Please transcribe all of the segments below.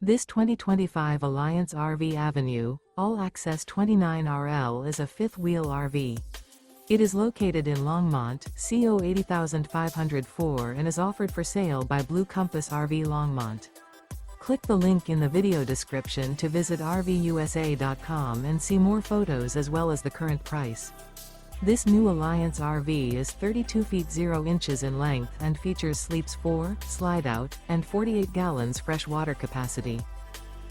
This 2025 Alliance RV Avenue, all-access 29RL is a fifth-wheel RV. It is located in Longmont, CO 80504 and is offered for sale by Blue Compass RV Longmont. Click the link in the video description to visit RVUSA.com and see more photos as well as the current price. This new Alliance RV is 32 feet 0 inches in length and features sleeps 4, slide-out, and 48 gallons fresh water capacity.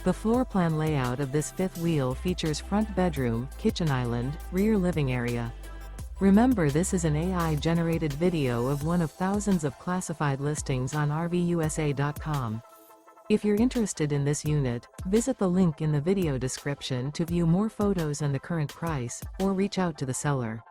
The floor plan layout of this fifth wheel features front bedroom, kitchen island, rear living area. Remember, this is an AI-generated video of one of thousands of classified listings on RVUSA.com. If you're interested in this unit, visit the link in the video description to view more photos and the current price, or reach out to the seller.